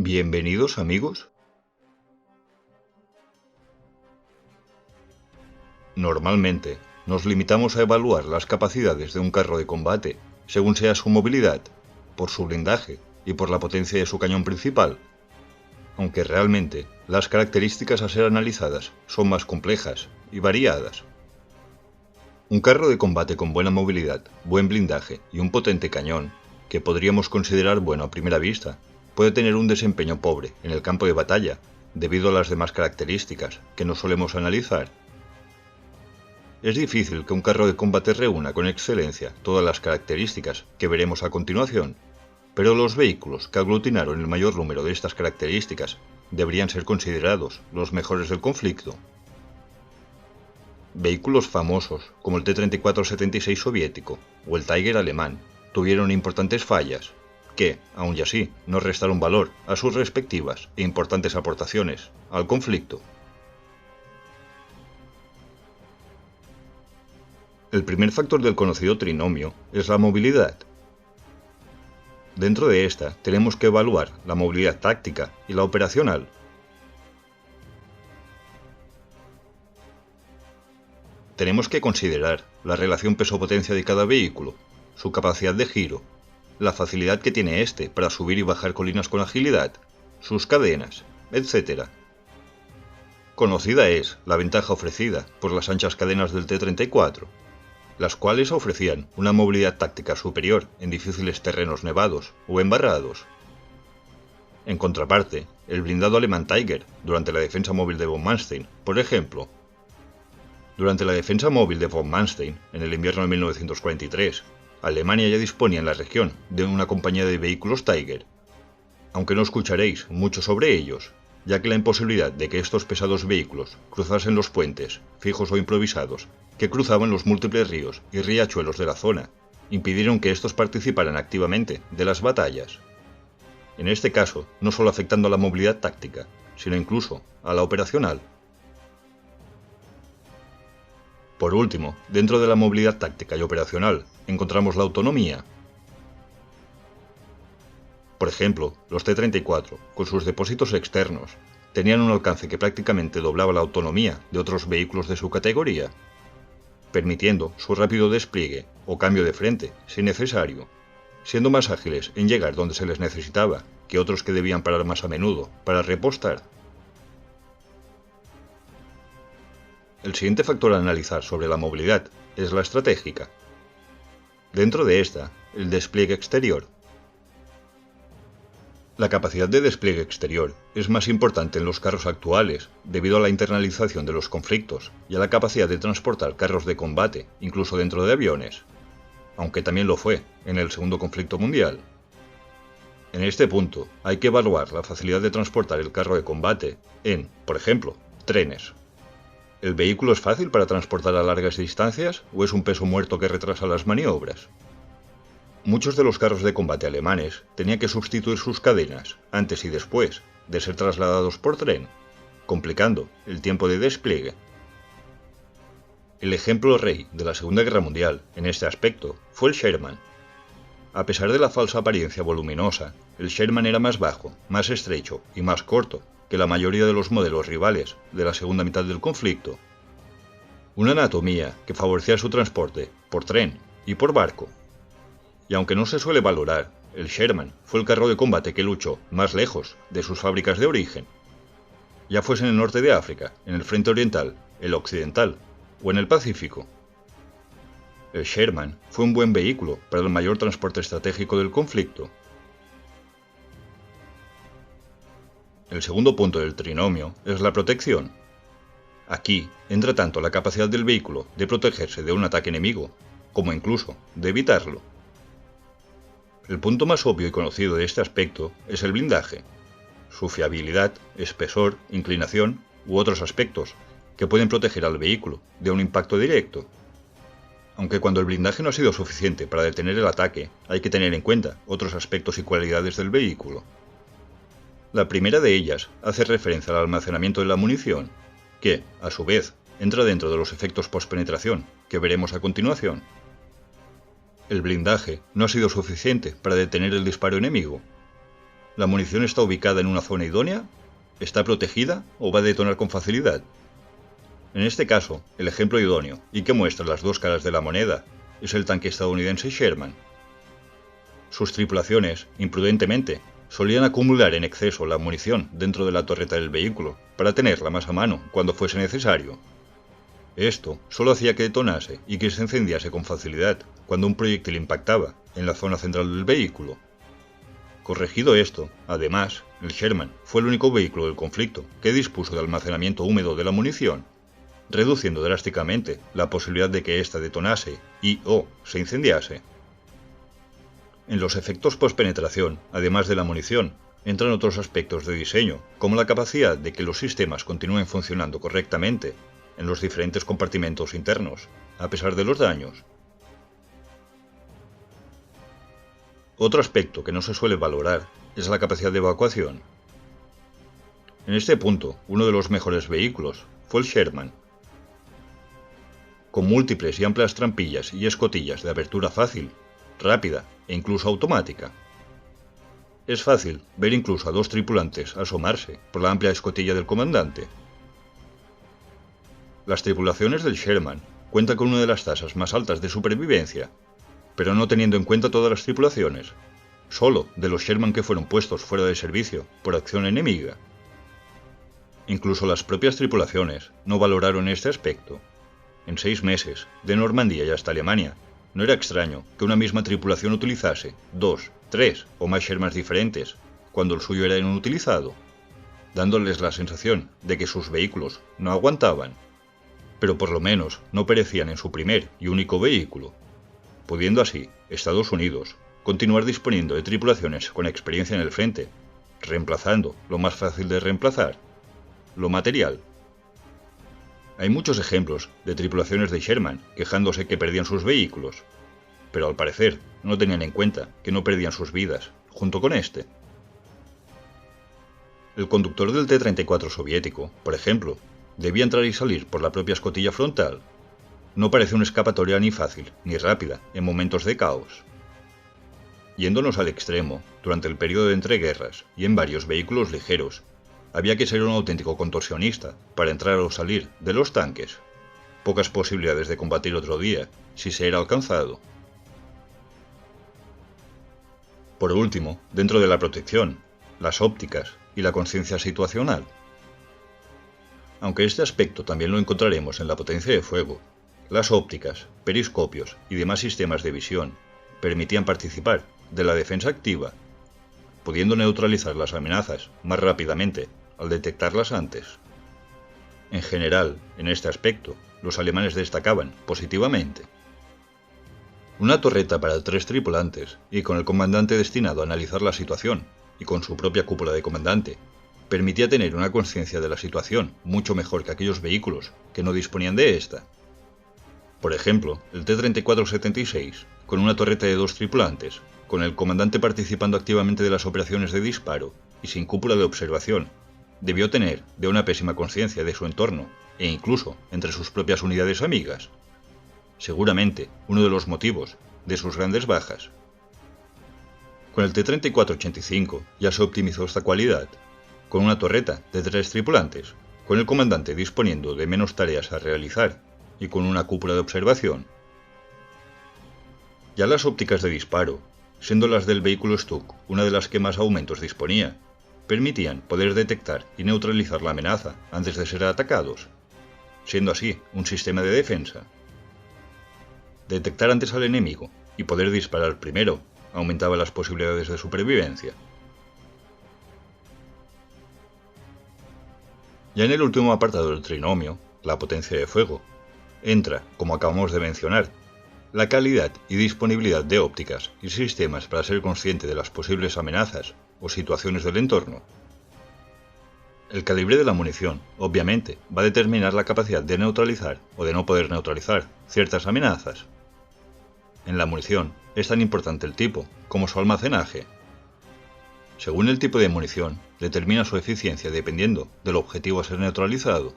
Bienvenidos, amigos. Normalmente, nos limitamos a evaluar las capacidades de un carro de combate según sea su movilidad, por su blindaje y por la potencia de su cañón principal, aunque realmente las características a ser analizadas son más complejas y variadas. Un carro de combate con buena movilidad, buen blindaje y un potente cañón, que podríamos considerar bueno a primera vista, puede tener un desempeño pobre en el campo de batalla, debido a las demás características que no solemos analizar. Es difícil que un carro de combate reúna con excelencia todas las características que veremos a continuación, pero los vehículos que aglutinaron el mayor número de estas características deberían ser considerados los mejores del conflicto. Vehículos famosos como el T-34-76 soviético o el Tiger alemán tuvieron importantes fallas, que, aun y así, no restaron valor a sus respectivas e importantes aportaciones al conflicto. El primer factor del conocido trinomio es la movilidad. Dentro de esta tenemos que evaluar la movilidad táctica y la operacional. Tenemos que considerar la relación peso-potencia de cada vehículo, su capacidad de giro, la facilidad que tiene éste para subir y bajar colinas con agilidad, sus cadenas, etc. Conocida es la ventaja ofrecida por las anchas cadenas del T-34, las cuales ofrecían una movilidad táctica superior en difíciles terrenos nevados o embarrados. En contraparte, el blindado alemán Tiger, durante la defensa móvil de von Manstein, por ejemplo. Durante la defensa móvil de von Manstein, en el invierno de 1943, Alemania ya disponía en la región de una compañía de vehículos Tiger, aunque no escucharéis mucho sobre ellos, ya que la imposibilidad de que estos pesados vehículos cruzasen los puentes, fijos o improvisados, que cruzaban los múltiples ríos y riachuelos de la zona, impidieron que estos participaran activamente de las batallas. En este caso, no solo afectando a la movilidad táctica, sino incluso a la operacional. Por último, dentro de la movilidad táctica y operacional, encontramos la autonomía. Por ejemplo, los T-34, con sus depósitos externos, tenían un alcance que prácticamente doblaba la autonomía de otros vehículos de su categoría, permitiendo su rápido despliegue o cambio de frente, si necesario, siendo más ágiles en llegar donde se les necesitaba que otros que debían parar más a menudo para repostar. El siguiente factor a analizar sobre la movilidad es la estratégica. Dentro de esta, el despliegue exterior. La capacidad de despliegue exterior es más importante en los carros actuales debido a la internalización de los conflictos y a la capacidad de transportar carros de combate, incluso dentro de aviones, aunque también lo fue en el Segundo Conflicto Mundial. En este punto hay que evaluar la facilidad de transportar el carro de combate en, por ejemplo, trenes. ¿El vehículo es fácil para transportar a largas distancias o es un peso muerto que retrasa las maniobras? Muchos de los carros de combate alemanes tenían que sustituir sus cadenas, antes y después, de ser trasladados por tren, complicando el tiempo de despliegue. El ejemplo rey de la Segunda Guerra Mundial, en este aspecto, fue el Sherman. A pesar de la falsa apariencia voluminosa, el Sherman era más bajo, más estrecho y más corto que la mayoría de los modelos rivales de la segunda mitad del conflicto. Una anatomía que favorecía su transporte por tren y por barco. Y aunque no se suele valorar, el Sherman fue el carro de combate que luchó más lejos de sus fábricas de origen, ya fuese en el norte de África, en el frente oriental, el occidental o en el Pacífico. El Sherman fue un buen vehículo para el mayor transporte estratégico del conflicto. El segundo punto del trinomio es la protección. Aquí entra tanto la capacidad del vehículo de protegerse de un ataque enemigo, como incluso de evitarlo. El punto más obvio y conocido de este aspecto es el blindaje, su fiabilidad, espesor, inclinación u otros aspectos que pueden proteger al vehículo de un impacto directo. Aunque cuando el blindaje no ha sido suficiente para detener el ataque, hay que tener en cuenta otros aspectos y cualidades del vehículo. La primera de ellas hace referencia al almacenamiento de la munición, que, a su vez, entra dentro de los efectos postpenetración que veremos a continuación. El blindaje no ha sido suficiente para detener el disparo enemigo. ¿La munición está ubicada en una zona idónea? ¿Está protegida o va a detonar con facilidad? En este caso, el ejemplo idóneo, y que muestra las dos caras de la moneda, es el tanque estadounidense Sherman. Sus tripulaciones, imprudentemente, solían acumular en exceso la munición dentro de la torreta del vehículo para tenerla más a mano cuando fuese necesario. Esto solo hacía que detonase y que se incendiase con facilidad cuando un proyectil impactaba en la zona central del vehículo. Corregido esto, además, el Sherman fue el único vehículo del conflicto que dispuso de almacenamiento húmedo de la munición, reduciendo drásticamente la posibilidad de que ésta detonase y o se incendiase. En los efectos postpenetración, además de la munición, entran otros aspectos de diseño, como la capacidad de que los sistemas continúen funcionando correctamente en los diferentes compartimentos internos, a pesar de los daños. Otro aspecto que no se suele valorar es la capacidad de evacuación. En este punto, uno de los mejores vehículos fue el Sherman. Con múltiples y amplias trampillas y escotillas de abertura fácil, rápida e incluso automática. Es fácil ver incluso a dos tripulantes asomarse por la amplia escotilla del comandante. Las tripulaciones del Sherman cuentan con una de las tasas más altas de supervivencia, pero no teniendo en cuenta todas las tripulaciones, solo de los Sherman que fueron puestos fuera de servicio por acción enemiga. Incluso las propias tripulaciones no valoraron este aspecto. En 6 meses, de Normandía y hasta Alemania, no era extraño que una misma tripulación utilizase 2, 3 o más Shermans diferentes, cuando el suyo era inutilizado, dándoles la sensación de que sus vehículos no aguantaban, pero por lo menos no perecían en su primer y único vehículo, pudiendo así Estados Unidos continuar disponiendo de tripulaciones con experiencia en el frente, reemplazando lo más fácil de reemplazar, lo material. Hay muchos ejemplos de tripulaciones de Sherman quejándose que perdían sus vehículos, pero al parecer no tenían en cuenta que no perdían sus vidas, junto con este. El conductor del T-34 soviético, por ejemplo, debía entrar y salir por la propia escotilla frontal. No parece una escapatoria ni fácil ni rápida en momentos de caos. Yéndonos al extremo, durante el periodo de entreguerras y en varios vehículos ligeros, había que ser un auténtico contorsionista para entrar o salir de los tanques. Pocas posibilidades de combatir otro día, si se era alcanzado. Por último, dentro de la protección, las ópticas y la conciencia situacional. Aunque este aspecto también lo encontraremos en la potencia de fuego, las ópticas, periscopios y demás sistemas de visión permitían participar de la defensa activa, pudiendo neutralizar las amenazas más rápidamente al detectarlas antes. En general, en este aspecto, los alemanes destacaban positivamente. Una torreta para 3 tripulantes y con el comandante destinado a analizar la situación y con su propia cúpula de comandante, permitía tener una conciencia de la situación mucho mejor que aquellos vehículos que no disponían de esta. Por ejemplo, el T-34-76, con una torreta de 2 tripulantes, con el comandante participando activamente de las operaciones de disparo y sin cúpula de observación, debió tener de una pésima conciencia de su entorno e incluso entre sus propias unidades amigas. Seguramente uno de los motivos de sus grandes bajas. Con el T-34-85 ya se optimizó esta cualidad, con una torreta de 3 tripulantes, con el comandante disponiendo de menos tareas a realizar y con una cúpula de observación. Ya las ópticas de disparo, siendo las del vehículo Stuck una de las que más aumentos disponía, permitían poder detectar y neutralizar la amenaza antes de ser atacados, siendo así un sistema de defensa. Detectar antes al enemigo y poder disparar primero aumentaba las posibilidades de supervivencia. Ya en el último apartado del trinomio, la potencia de fuego, entra, como acabamos de mencionar, la calidad y disponibilidad de ópticas y sistemas para ser consciente de las posibles amenazas o situaciones del entorno. El calibre de la munición, obviamente, va a determinar la capacidad de neutralizar o de no poder neutralizar ciertas amenazas. En la munición es tan importante el tipo como su almacenaje. Según el tipo de munición, determina su eficiencia dependiendo del objetivo a ser neutralizado.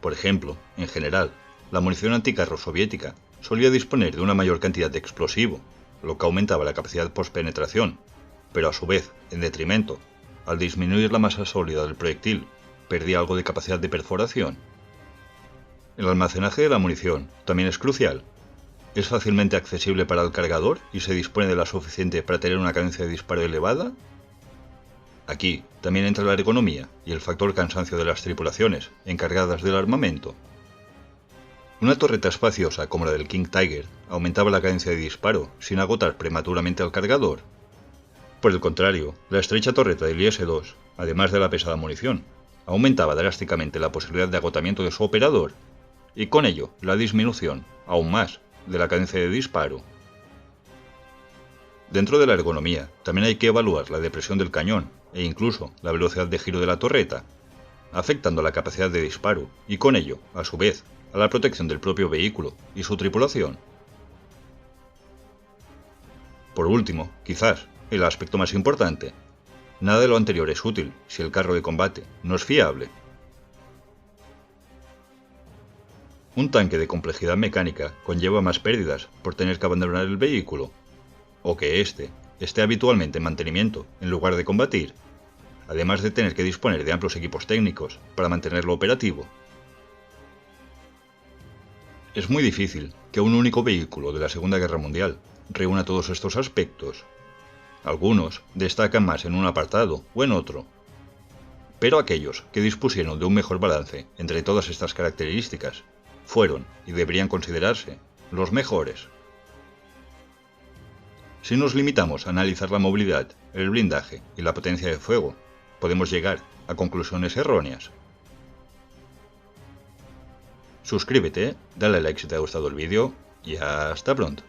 Por ejemplo, en general, la munición anticarro soviética solía disponer de una mayor cantidad de explosivo, lo que aumentaba la capacidad postpenetración, pero a su vez, en detrimento, al disminuir la masa sólida del proyectil, perdía algo de capacidad de perforación. El almacenaje de la munición también es crucial. ¿Es fácilmente accesible para el cargador y se dispone de la suficiente para tener una cadencia de disparo elevada? Aquí también entra la ergonomía y el factor cansancio de las tripulaciones encargadas del armamento. Una torreta espaciosa como la del King Tiger aumentaba la cadencia de disparo sin agotar prematuramente al cargador. Por el contrario, la estrecha torreta del IS-2, además de la pesada munición, aumentaba drásticamente la posibilidad de agotamiento de su operador, y con ello la disminución, aún más, de la cadencia de disparo. Dentro de la ergonomía, también hay que evaluar la depresión del cañón e incluso la velocidad de giro de la torreta, afectando la capacidad de disparo y con ello, a su vez, a la protección del propio vehículo y su tripulación. Por último, quizás, el aspecto más importante, nada de lo anterior es útil si el carro de combate no es fiable. Un tanque de complejidad mecánica conlleva más pérdidas por tener que abandonar el vehículo, o que éste esté habitualmente en mantenimiento en lugar de combatir, además de tener que disponer de amplios equipos técnicos para mantenerlo operativo. Es muy difícil que un único vehículo de la Segunda Guerra Mundial reúna todos estos aspectos. Algunos destacan más en un apartado o en otro, pero aquellos que dispusieron de un mejor balance entre todas estas características fueron y deberían considerarse los mejores. Si nos limitamos a analizar la movilidad, el blindaje y la potencia de fuego, podemos llegar a conclusiones erróneas. Suscríbete, dale like si te ha gustado el vídeo y hasta pronto.